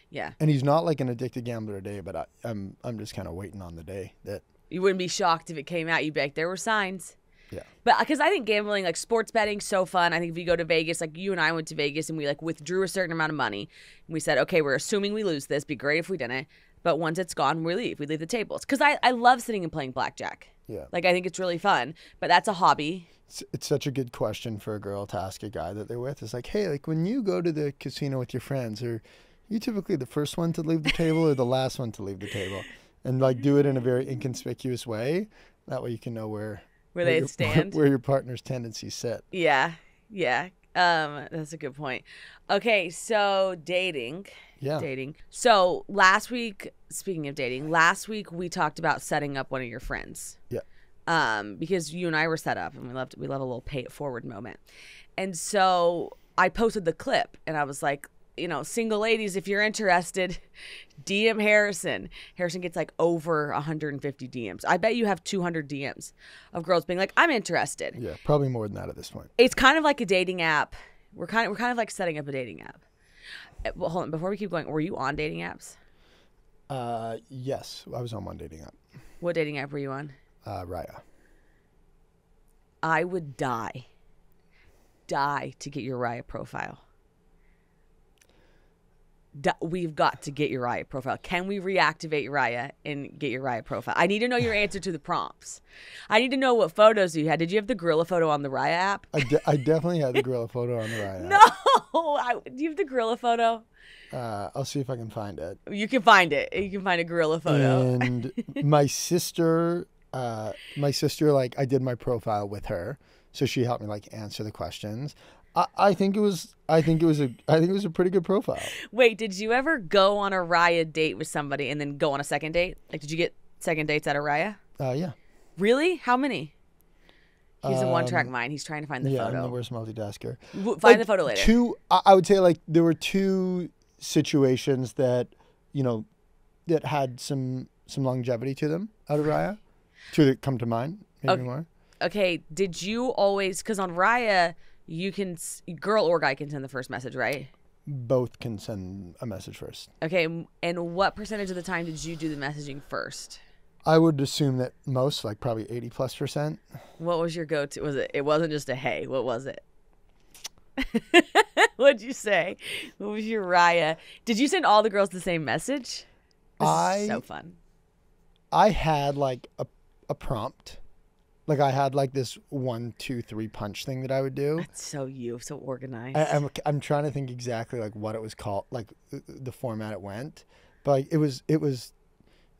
Speaker 1: Yeah,
Speaker 2: and he's not like an addicted gambler today, but I'm just kind of waiting on the day that.
Speaker 1: You wouldn't be shocked if it came out. You'd be like, there were signs.
Speaker 2: Yeah.
Speaker 1: But because I think gambling, like sports betting, so fun. I think if you go to Vegas, like you and I went to Vegas and we like withdrew a certain amount of money. And we said, okay, we're assuming we lose this. Be great if we didn't. But once it's gone, we leave. We leave the tables. Because I love sitting and playing blackjack.
Speaker 2: Yeah.
Speaker 1: Like, I think it's really fun. But that's a hobby.
Speaker 2: It's such a good question for a girl to ask a guy that they're with. It's like, hey, like when you go to the casino with your friends, are you typically the first one to leave the table or the last one to leave the table? And like do it in a very inconspicuous way. That way you can know where
Speaker 1: they stand,
Speaker 2: where your partner's tendencies sit.
Speaker 1: Yeah. That's a good point. Okay, so dating.
Speaker 2: Yeah.
Speaker 1: Dating. So last week, speaking of dating, we talked about setting up one of your friends.
Speaker 2: Yeah.
Speaker 1: Because you and I were set up, and we love a little pay it forward moment. And so I posted the clip, and I was like, single ladies, if you're interested, DM Harrison. Harrison gets like over 150 DMs. I bet you have 200 DMs of girls being like, I'm interested.
Speaker 2: Yeah, probably more than that at this point.
Speaker 1: It's kind of like a dating app. We're kind of like setting up a dating app. Well, hold on, before we keep going, were you on dating apps?
Speaker 2: Yes, I was on one dating app.
Speaker 1: What dating app were you on?
Speaker 2: Raya.
Speaker 1: I would die to get your Raya profile. We've got to get your Raya profile. Can we reactivate Raya and get your Raya profile? I need to know your answer to the prompts. I need to know what photos you had. Did you have the gorilla photo on the Raya app?
Speaker 2: I definitely had the gorilla photo on the Raya app.
Speaker 1: No! Do you have the gorilla photo?
Speaker 2: I'll see if I can find it.
Speaker 1: You can find it. You can find a gorilla photo.
Speaker 2: And my sister, like, I did my profile with her, so she helped me like answer the questions. I think it was a pretty good profile.
Speaker 1: Wait, did you ever go on a Raya date with somebody and then go on a second date? Like, did you get second dates at a Raya?
Speaker 2: Yeah.
Speaker 1: Really? How many? He's a one-track mind. He's trying to find the
Speaker 2: Yeah, I'm
Speaker 1: photo.
Speaker 2: the worst multitasker.
Speaker 1: Find the photo later.
Speaker 2: I would say like there were two situations that, you know, that had some longevity to them out of Raya. Two that come to mind, maybe more.
Speaker 1: Okay, did you always, because on Raya, you can, girl or guy can send the first message, right?
Speaker 2: Both can send a message first.
Speaker 1: Okay, and what percentage of the time did you do the messaging first?
Speaker 2: I would assume that most, like probably 80+%.
Speaker 1: What was your go-to? It wasn't just a hey, what was it? What'd you say? What was your Raya? Did you send all the girls the same message? This is so fun. I
Speaker 2: had like a prompt. Like I had like this 1, 2, 3 punch thing that I would do.
Speaker 1: That's so so organized.
Speaker 2: I'm trying to think exactly like what it was called, like the format it went, but like, it was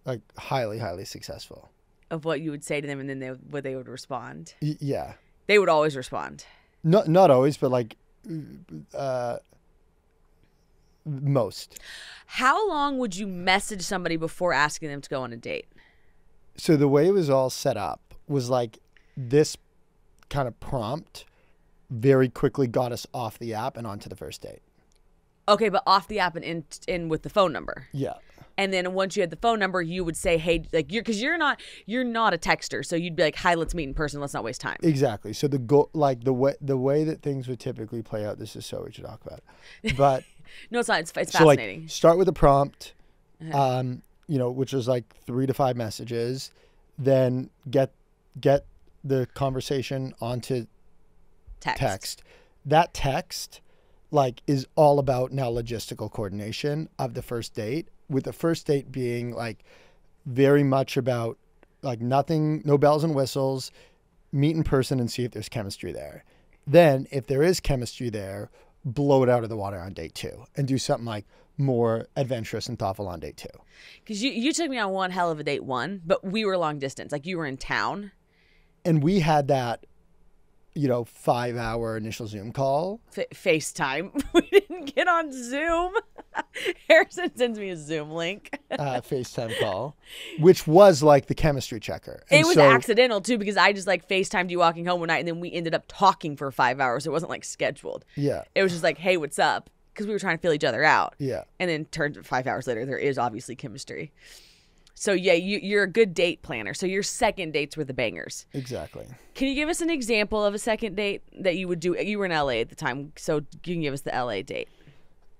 Speaker 2: like highly successful.
Speaker 1: Of what you would say to them, and then they would respond.
Speaker 2: Yeah,
Speaker 1: they would always respond.
Speaker 2: Not always, but like most.
Speaker 1: How long would you message somebody before asking them to go on a date?
Speaker 2: So the way it was all set up was like this kind of prompt very quickly got us off the app and onto the first date.
Speaker 1: Okay, but off the app and in with the phone number.
Speaker 2: Yeah.
Speaker 1: And then once you had the phone number, you would say, "Hey," like you're not a texter, so you'd be like, "Hi, let's meet in person. Let's not waste time."
Speaker 2: Exactly. So the way that things would typically play out. This is so we should talk about, but
Speaker 1: no, it's not. It's
Speaker 2: so
Speaker 1: fascinating.
Speaker 2: Like, start with a prompt, you know, which is like 3 to 5 messages, then get the conversation onto text. That text like is all about now logistical coordination of the first date, with the first date being like very much about like nothing, no bells and whistles, meet in person and see if there's chemistry there. Then if there is chemistry there, blow it out of the water on date 2 and do something like more adventurous and thoughtful on date 2.
Speaker 1: Because you took me on one hell of a date 1, but we were long distance. Like you were in town.
Speaker 2: And we had that, you know, 5-hour initial Zoom call.
Speaker 1: FaceTime. We didn't get on Zoom. Harrison sends me a Zoom link.
Speaker 2: FaceTime call, which was like the chemistry checker.
Speaker 1: And it was accidental too, because I just like FaceTimed you walking home one night, and then we ended up talking for 5 hours. It wasn't like scheduled.
Speaker 2: Yeah.
Speaker 1: It was just like, "Hey, what's up?" Because we were trying to feel each other out.
Speaker 2: Yeah.
Speaker 1: And then turned 5 hours later, there is obviously chemistry. So yeah, you're a good date planner. So your second dates were the bangers.
Speaker 2: Exactly.
Speaker 1: Can you give us an example of a second date that you would do? You were in LA at the time, so you can give us the LA date.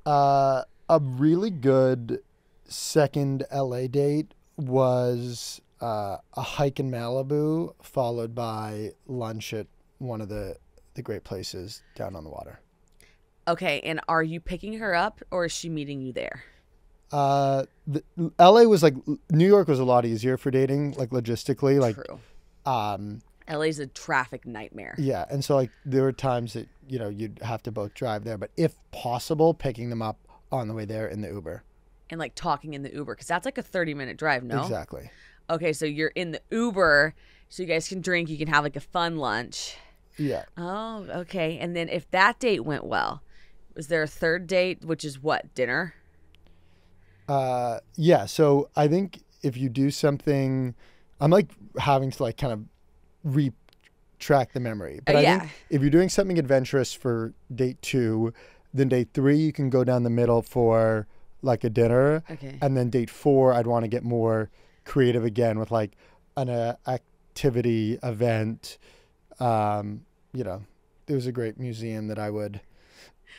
Speaker 2: A really good second LA date was a hike in Malibu, followed by lunch at one of the great places down on the water.
Speaker 1: Okay, and are you picking her up, or is she meeting you there?
Speaker 2: LA was like, New York was a lot easier for dating, like logistically. Like,
Speaker 1: true.
Speaker 2: LA's
Speaker 1: a traffic nightmare.
Speaker 2: Yeah, and so like there were times that, you know, you'd have to both drive there, but if possible, picking them up on the way there in the Uber.
Speaker 1: And like talking in the Uber, because that's like a 30-minute drive, no?
Speaker 2: Exactly.
Speaker 1: Okay, so you're in the Uber, so you guys can drink, you can have like a fun lunch.
Speaker 2: Yeah.
Speaker 1: Oh, okay. And then if that date went well, was there a third date, which is what, dinner?
Speaker 2: Yeah, so I think if you do something, I'm like having to like kind of retrack the memory. But I think if you're doing something adventurous for date 2, then date 3 you can go down the middle for like a dinner.
Speaker 1: Okay.
Speaker 2: And then date 4 I'd want to get more creative again with like an activity event. You know, there was a great museum that I would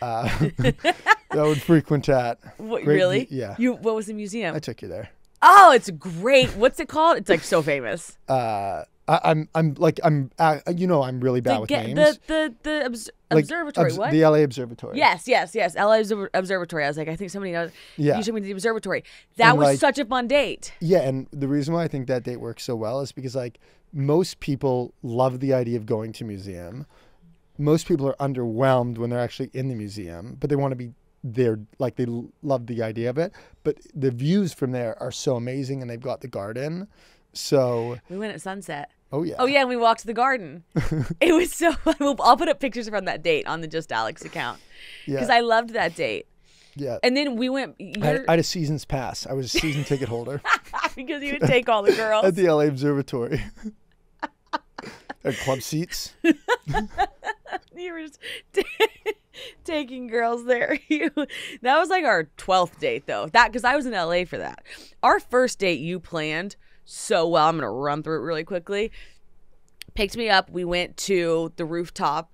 Speaker 2: that I would frequent at.
Speaker 1: What, really?
Speaker 2: Yeah.
Speaker 1: What was the museum?
Speaker 2: I took you there.
Speaker 1: Oh, it's great. What's it called? It's like so famous.
Speaker 2: I'm you know, I'm really bad with names.
Speaker 1: The observatory. What?
Speaker 2: The LA Observatory.
Speaker 1: Yes. LA Observatory. I was like, I think somebody knows.
Speaker 2: Yeah.
Speaker 1: You showed me the observatory. That was like, such a fun date.
Speaker 2: Yeah, and the reason why I think that date works so well is because like most people love the idea of going to museum. Most people are underwhelmed when they're actually in the museum, but they want to be there. Like they love the idea of it, but the views from there are so amazing, and they've got the garden. So
Speaker 1: we went at sunset.
Speaker 2: Oh yeah.
Speaker 1: Oh yeah, and we walked to the garden. It was so fun. I'll put up pictures from that date on the Just Alex account because I loved that date.
Speaker 2: Yeah.
Speaker 1: And then we went.
Speaker 2: I had a season's pass. I was a season ticket holder
Speaker 1: because you would take all the girls
Speaker 2: at the LA Observatory. Club seats.
Speaker 1: You were just taking girls there. That was like our 12th date, though. Because I was in LA for that. Our first date you planned so well. I'm going to run through it really quickly. Picked me up. We went to the rooftop.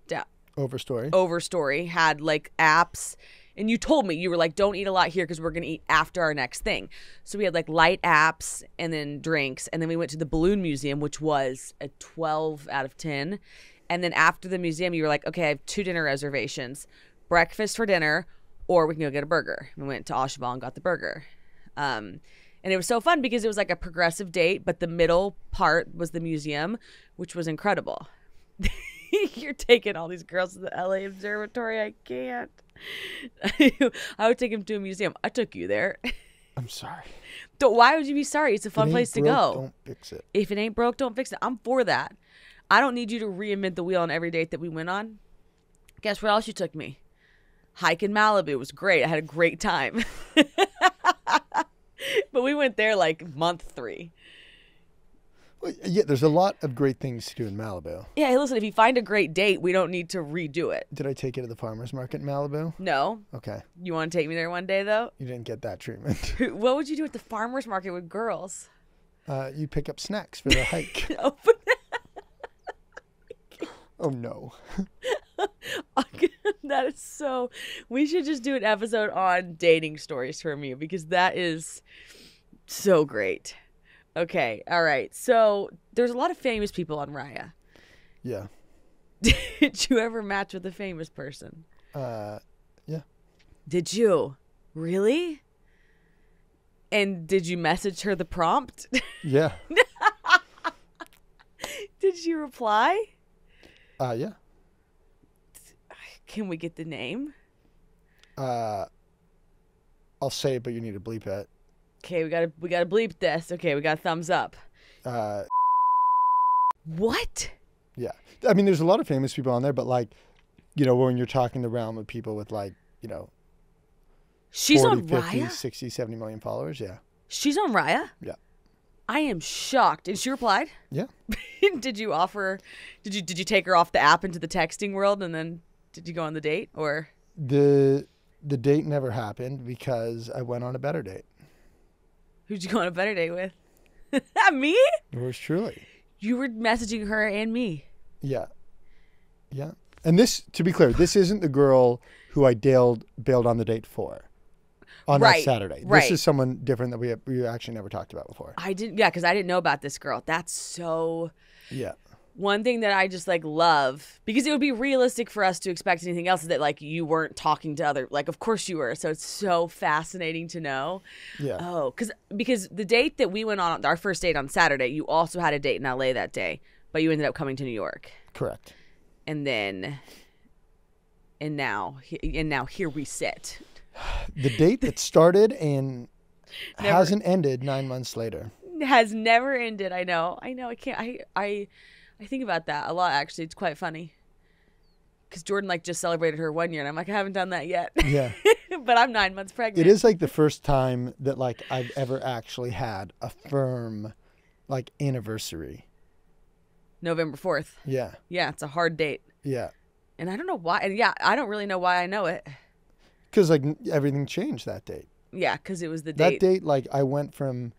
Speaker 1: Overstory. Had like apps. And you told me, you were like, don't eat a lot here because we're going to eat after our next thing. So we had like light apps and then drinks. And then we went to the Balloon Museum, which was a 12 out of 10. And then after the museum, you were like, okay, I have 2 dinner reservations. Breakfast for dinner, or we can go get a burger. We went to Oshawa and got the burger. And it was so fun because it was like a progressive date, but the middle part was the museum, which was incredible. You're taking all these girls to the LA Observatory. I can't. I would take him to a museum. I took you there.
Speaker 2: I'm sorry.
Speaker 1: Why would you be sorry? It's a fun place to go.
Speaker 2: Don't fix it.
Speaker 1: If it ain't broke, don't fix it. I'm for that. I don't need you to reinvent the wheel on every date that we went on. Guess where else you took me? Hike in Malibu. It was great. I had a great time. But we went there like month 3.
Speaker 2: Well, yeah, there's a lot of great things to do in Malibu.
Speaker 1: Yeah, hey, listen, if you find a great date, we don't need to redo it.
Speaker 2: Did I take you to the farmer's market in Malibu?
Speaker 1: No.
Speaker 2: Okay.
Speaker 1: You want to take me there one day, though?
Speaker 2: You didn't get that treatment.
Speaker 1: What would you do at the farmer's market with girls?
Speaker 2: You pick up snacks for the hike. Oh, no.
Speaker 1: That is so... We should just do an episode on dating stories from you because that is so great. Okay, all right. So there's a lot of famous people on Raya.
Speaker 2: Yeah.
Speaker 1: Did you ever match with a famous person?
Speaker 2: Yeah.
Speaker 1: Did you? Really? And did you message her the prompt?
Speaker 2: Yeah.
Speaker 1: Did she reply?
Speaker 2: Yeah.
Speaker 1: Can we get the name?
Speaker 2: I'll say it, but you need to bleep it.
Speaker 1: Okay, we gotta bleep this. Okay, we got a thumbs up. What?
Speaker 2: Yeah. I mean, there's a lot of famous people on there, but like, when you're talking the realm of people with like,
Speaker 1: she's
Speaker 2: 40,
Speaker 1: on
Speaker 2: 50,
Speaker 1: Raya?
Speaker 2: 60, 70 million followers. Yeah.
Speaker 1: She's on Raya?
Speaker 2: Yeah.
Speaker 1: I am shocked. And she replied?
Speaker 2: Yeah.
Speaker 1: Did you take her off the app into the texting world and then did you go on the date or?
Speaker 2: The date never happened because I went on a better date.
Speaker 1: Who'd you go on a better date with? Me?
Speaker 2: Yours truly.
Speaker 1: You were messaging her and me.
Speaker 2: Yeah. Yeah. And this, to be clear, this isn't the girl who I bailed on the date for on that Saturday.
Speaker 1: Right.
Speaker 2: This is someone different that we actually never talked about before.
Speaker 1: Because I didn't know about this girl. That's so...
Speaker 2: Yeah.
Speaker 1: One thing that I just like love, because it would be realistic for us to expect anything else, is that like you weren't talking to other, like of course you were. So it's so fascinating to know.
Speaker 2: Yeah.
Speaker 1: Oh, because the date that we went on, our first date on Saturday, you also had a date in LA that day, but you ended up coming to New York.
Speaker 2: Correct.
Speaker 1: And now here we sit.
Speaker 2: The date that started and hasn't ended 9 months later.
Speaker 1: Has never ended. I know. I can't. I think about that a lot, actually. It's quite funny. Because Jordan, like, just celebrated her 1 year, and I'm like, I haven't done that yet.
Speaker 2: Yeah.
Speaker 1: But I'm 9 months pregnant.
Speaker 2: It is, like, the first time that, like, I've ever actually had a firm, like, anniversary.
Speaker 1: November 4th.
Speaker 2: Yeah.
Speaker 1: Yeah, it's a hard date.
Speaker 2: Yeah.
Speaker 1: And I don't know why. And, yeah, I don't really know why I know it.
Speaker 2: Because, like, everything changed that date.
Speaker 1: Yeah, because it was the date.
Speaker 2: That date, like, I went from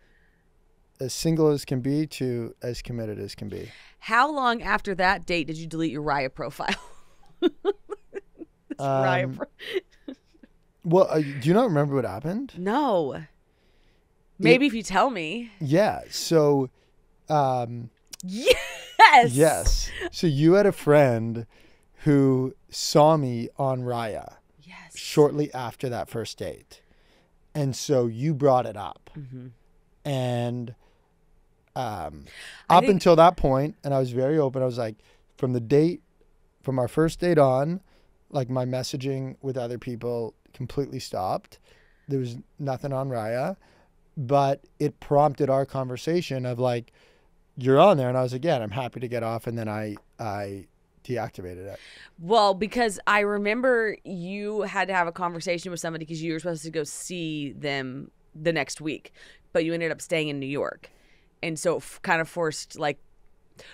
Speaker 2: as single as can be to as committed as can be.
Speaker 1: How long after that date did you delete your Raya profile?
Speaker 2: Well, do you not remember what happened?
Speaker 1: No. Maybe if you tell me.
Speaker 2: Yeah. So.
Speaker 1: Yes.
Speaker 2: Yes. So you had a friend who saw me on Raya.
Speaker 1: Yes.
Speaker 2: Shortly after that first date. And so you brought it up.
Speaker 1: Mm-hmm.
Speaker 2: And until that point, and I was very open, I was like, from our first date on, like my messaging with other people completely stopped. There was nothing on Raya, but it prompted our conversation of like, you're on there. And I was like, yeah, I'm happy to get off. And then I deactivated it.
Speaker 1: Well, because I remember you had to have a conversation with somebody because you were supposed to go see them the next week, but you ended up staying in New York. And so it kind of forced like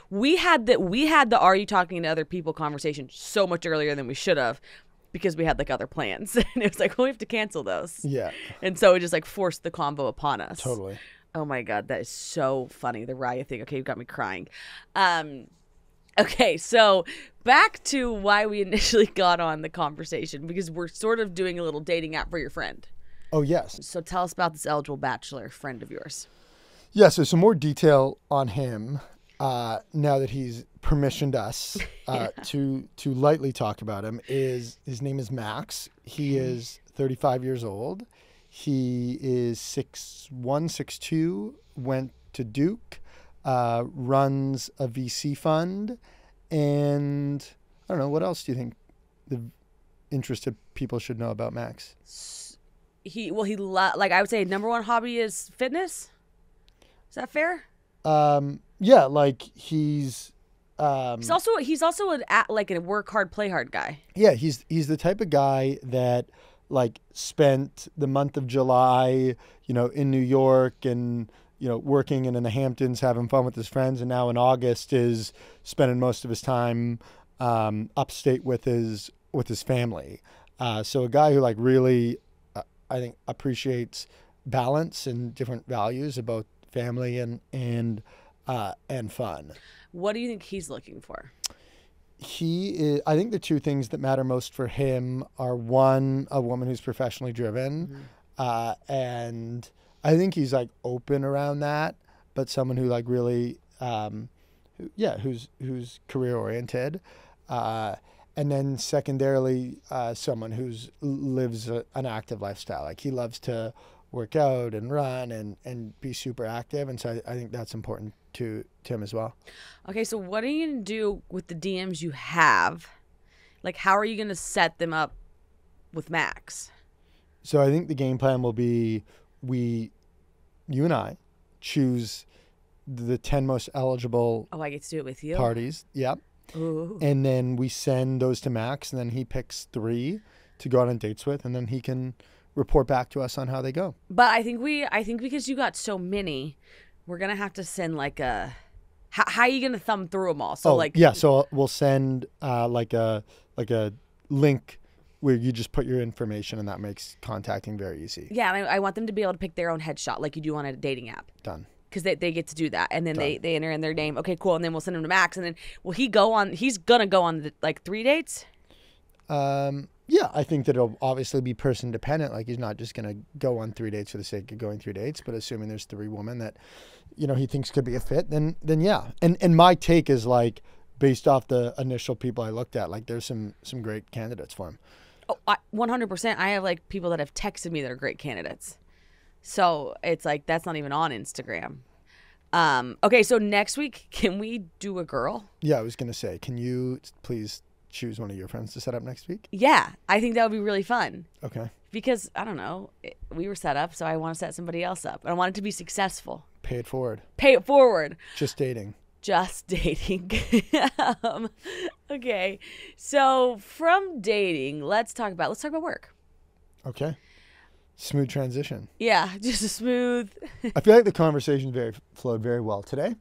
Speaker 1: We had the are you talking to other people conversation so much earlier than we should have because we had like other plans. And it was like, well, we have to cancel those.
Speaker 2: Yeah.
Speaker 1: And so it just like forced the combo upon us.
Speaker 2: Totally.
Speaker 1: Oh my God, that is so funny. The Raya thing. Okay, you got me crying. Okay, so back to why we initially got on the conversation, because we're sort of doing a little dating app for your friend.
Speaker 2: Oh, yes.
Speaker 1: So tell us about this eligible bachelor friend of yours.
Speaker 2: Yeah, so some more detail on him now that he's permissioned us to lightly talk about him. His name is Max. He is 35 years old. He is 6'1", 6'2", went to Duke, runs a VC fund, and I don't know, what else do you think the interested people should know about Max?
Speaker 1: I would say number one hobby is fitness. Is that fair?
Speaker 2: Yeah, like he's
Speaker 1: he's also a work hard, play hard guy.
Speaker 2: Yeah, he's the type of guy that like spent the month of July, in New York and working and in the Hamptons, having fun with his friends, and now in August is spending most of his time upstate with his family. So a guy who like really, I think, appreciates balance and different values about family and fun.
Speaker 1: What do you think he's looking for?
Speaker 2: I think the two things that matter most for him are, one, a woman who's professionally driven, and I think he's like open around that, but someone who like really, who's career oriented, and then secondarily, someone who's lives an active lifestyle. Like he loves to work out and run and be super active, and so I think that's important to him as well.
Speaker 1: Okay, so what are you going to do with the DMs you have? Like, how are you going to set them up with Max?
Speaker 2: So I think the game plan will be you and I choose the 10 most eligible
Speaker 1: I get to do it with you?
Speaker 2: parties. Yep.
Speaker 1: Ooh.
Speaker 2: And then we send those to Max, and then he picks 3 to go out on dates with, and then he can report back to us on how they go.
Speaker 1: But I think because you got so many, we're going to have to send like a... How are you going to thumb through them all? So
Speaker 2: So we'll send like a link where you just put your information, and that makes contacting very easy.
Speaker 1: Yeah, and I want them to be able to pick their own headshot like you do on a dating app.
Speaker 2: Done.
Speaker 1: Because they get to do that, and then they enter in their name. Okay, cool. And then we'll send him to Max, and then he's gonna go on like 3 dates?
Speaker 2: Yeah, I think that it'll obviously be person dependent. Like he's not just gonna go on 3 dates for the sake of going 3 dates, but assuming there's 3 women that he thinks could be a fit, then yeah. And my take is like based off the initial people I looked at, like there's some great candidates for him.
Speaker 1: Oh, 100%. I have like people that have texted me that are great candidates. So it's like that's not even on Instagram. Okay, so next week, can we do a girl?
Speaker 2: Yeah, I was gonna say, can you please choose one of your friends to set up next week?
Speaker 1: Yeah, I think that would be really fun.
Speaker 2: Okay.
Speaker 1: Because I don't know, we were set up, so I want to set somebody else up. I want it to be successful.
Speaker 2: Pay it forward.
Speaker 1: Pay it forward.
Speaker 2: Just dating.
Speaker 1: Just dating. Okay, so from dating, let's talk about work.
Speaker 2: Okay. Smooth transition.
Speaker 1: Yeah, just a smooth.
Speaker 2: I feel like the conversation flowed very well today.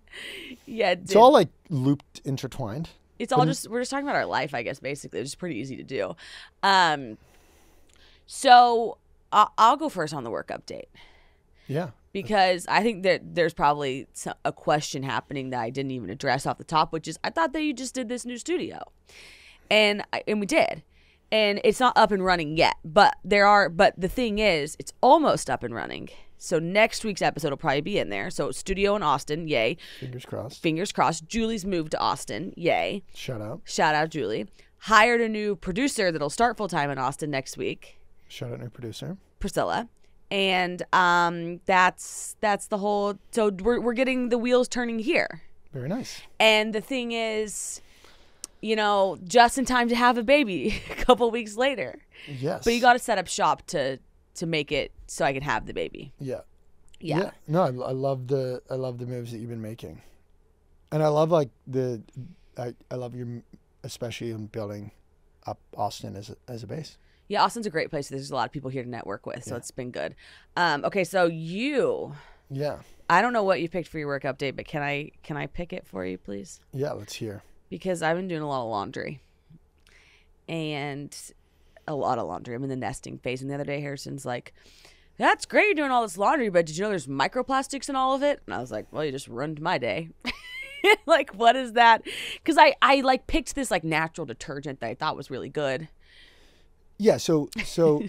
Speaker 1: Yeah,
Speaker 2: it's all like looped, intertwined.
Speaker 1: It's all we're just talking about our life, I guess. Basically, it's just pretty easy to do. So I'll go first on the work update.
Speaker 2: Yeah.
Speaker 1: Because I think that there's probably a question happening that I didn't even address off the top, which is I thought that you just did this new studio, and we did. And it's not up and running yet, but the thing is, it's almost up and running. So next week's episode will probably be in there. So studio in Austin, yay.
Speaker 2: Fingers crossed.
Speaker 1: Fingers crossed. Julie's moved to Austin, yay.
Speaker 2: Shout
Speaker 1: out, Julie. Hired a new producer that'll start full time in Austin next week.
Speaker 2: Shout out new producer.
Speaker 1: Priscilla. And that's the whole. So we're getting the wheels turning here.
Speaker 2: Very nice.
Speaker 1: And the thing is, just in time to have a baby a couple weeks later.
Speaker 2: Yes.
Speaker 1: But you got to set up shop to make it so I can have the baby.
Speaker 2: Yeah. No, I love the moves that you've been making, and I love like I love your, especially in building up Austin as a base. Yeah,
Speaker 1: Austin's a great place. There's a lot of people here to network with, so it's been good. Okay, so you
Speaker 2: Yeah.
Speaker 1: I don't know what you picked for your work update, but can I pick it for you, please?
Speaker 2: Yeah, let's hear.
Speaker 1: Because I've been doing a lot of laundry. And a lot of laundry. I'm in the nesting phase. And the other day, Harrison's like, that's great you're doing all this laundry, but did you know there's microplastics in all of it? And I was like, well, you just ruined my day. Like, what is that? Because I like picked this like natural detergent that I thought was really good.
Speaker 2: Yeah, so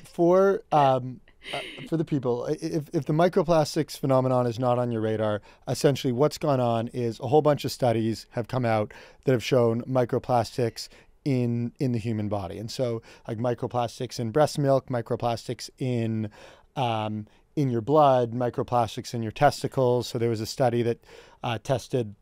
Speaker 2: for the people, if the microplastics phenomenon is not on your radar, essentially what's gone on is a whole bunch of studies have come out that have shown microplastics in the human body. And so like microplastics in breast milk, microplastics in your blood, microplastics in your testicles. So there was a study that tested,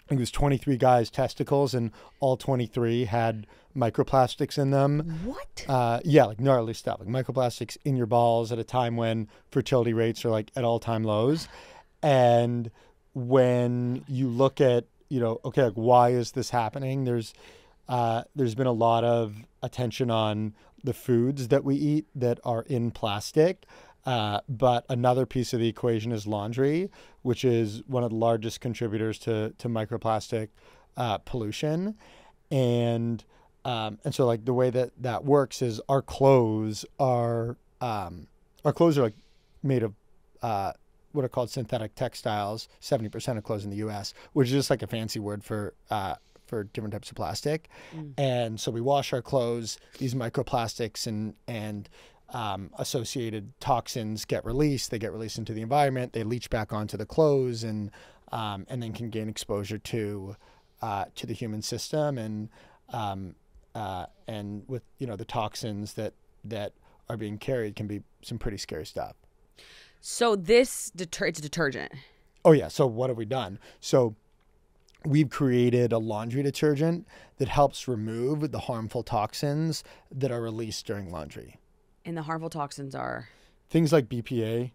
Speaker 2: I think it was 23 guys' testicles, and all 23 had microplastics in them.
Speaker 1: What?
Speaker 2: Yeah, like gnarly stuff, like microplastics in your balls at a time when fertility rates are like at all-time lows. And when you look at, okay, like why is this happening? There's been a lot of attention on the foods that we eat that are in plastic. But another piece of the equation is laundry, which is one of the largest contributors to microplastic pollution. And so like the way that works is our clothes are like made of what are called synthetic textiles, 70% of clothes in the US, which is just like a fancy word for different types of plastic. And so we wash our clothes, these microplastics and associated toxins get released. They get released into the environment. They leach back onto the clothes and then can gain exposure to the human system. And with the toxins that are being carried can be some pretty scary stuff.
Speaker 1: So it's a detergent.
Speaker 2: Oh yeah. So what have we done? So we've created a laundry detergent that helps remove the harmful toxins that are released during laundry.
Speaker 1: And the harmful toxins are?
Speaker 2: Things like BPA.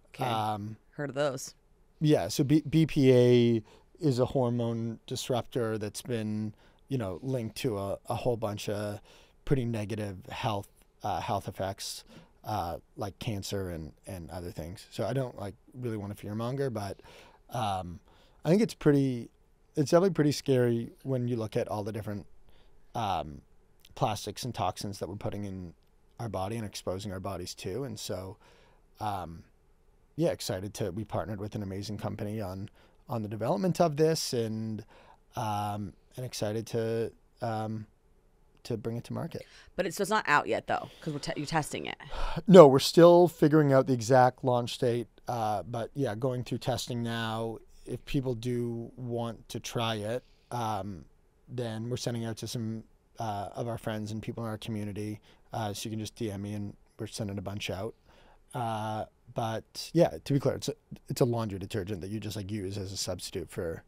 Speaker 1: Okay. Heard of those.
Speaker 2: Yeah. So BPA is a hormone disruptor that's been, linked to a whole bunch of pretty negative health effects, like cancer and other things. So I don't really want to fearmonger, but I think it's definitely pretty scary when you look at all the different plastics and toxins that we're putting in our body and exposing our bodies to. And so, excited we partnered with an amazing company on the development of this, and excited to bring it to market.
Speaker 1: But it's not out yet though, because you're testing it.
Speaker 2: No, we're still figuring out the exact launch date. But yeah, going through testing now. If people do want to try it, then we're sending out to some of our friends and people in our community. So you can just DM me and we're sending a bunch out. But yeah, to be clear, it's a laundry detergent that you just use as a substitute for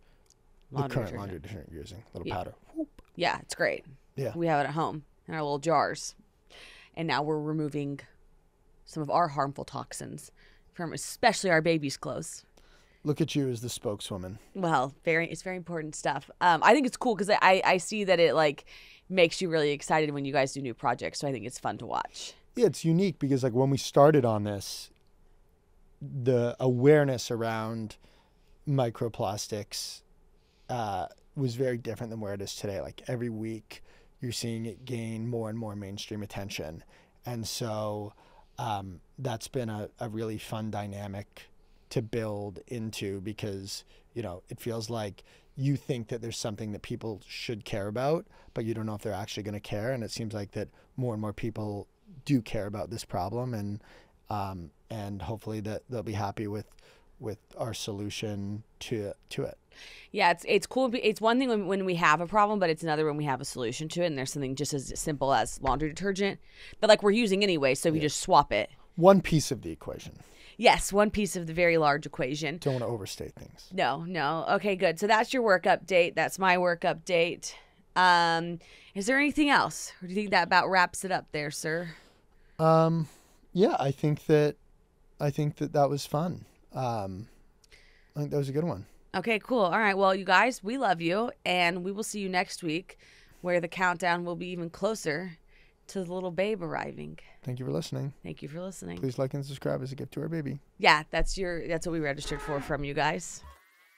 Speaker 2: the current laundry detergent you're using. Little powder.
Speaker 1: Yeah, it's great.
Speaker 2: Yeah.
Speaker 1: We have it at home in our little jars. And now we're removing some of our harmful toxins from especially our baby's clothes.
Speaker 2: Look at you as the spokeswoman.
Speaker 1: Well, it's very important stuff. I think it's cool because I see that it makes you really excited when you guys do new projects. So I think it's fun to watch.
Speaker 2: Yeah, it's unique because when we started on this, the awareness around microplastics was very different than where it is today. Every week you're seeing it gain more and more mainstream attention. And so that's been a really fun dynamic to build into, because it feels like you think that there's something that people should care about, but you don't know if they're actually going to care. And it seems like that more and more people do care about this problem, and hopefully that they'll be happy with our solution to it.
Speaker 1: Yeah, it's cool. It's one thing when we have a problem, but it's another when we have a solution to it, and there's something just as simple as laundry detergent that we're using anyway, so we just swap it.
Speaker 2: One piece of the equation.
Speaker 1: Yes, one piece of the very large equation.
Speaker 2: Don't want to overstate things.
Speaker 1: No. Okay, good. So that's your work update. That's my work update. Is there anything else? Or do you think that about wraps it up there, sir?
Speaker 2: Yeah, I think that was fun. I think that was a good one.
Speaker 1: Okay, cool. All right. Well, you guys, we love you, and we will see you next week, where the countdown will be even closer to the little babe arriving.
Speaker 2: Thank you for listening.
Speaker 1: Thank you for listening.
Speaker 2: Please like and subscribe as a gift to our baby.
Speaker 1: Yeah, that's what we registered for from you guys.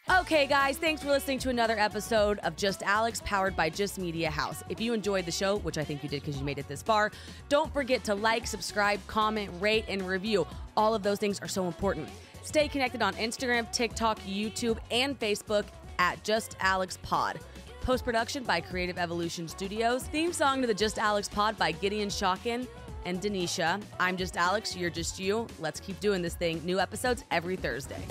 Speaker 1: Okay, guys, thanks for listening to another episode of Just Alex, powered by Just Media House. If you enjoyed the show, which I think you did because you made it this far, don't forget to like, subscribe, comment, rate, and review. All of those things are so important. Stay connected on Instagram, TikTok, YouTube, and Facebook at Just Alex Pod. Post-production by Creative Evolution Studios. Theme song to the Just Alex Pod by Gideon Shawkin and Denisha. I'm Just Alex, you're just you. Let's keep doing this thing. New episodes every Thursday.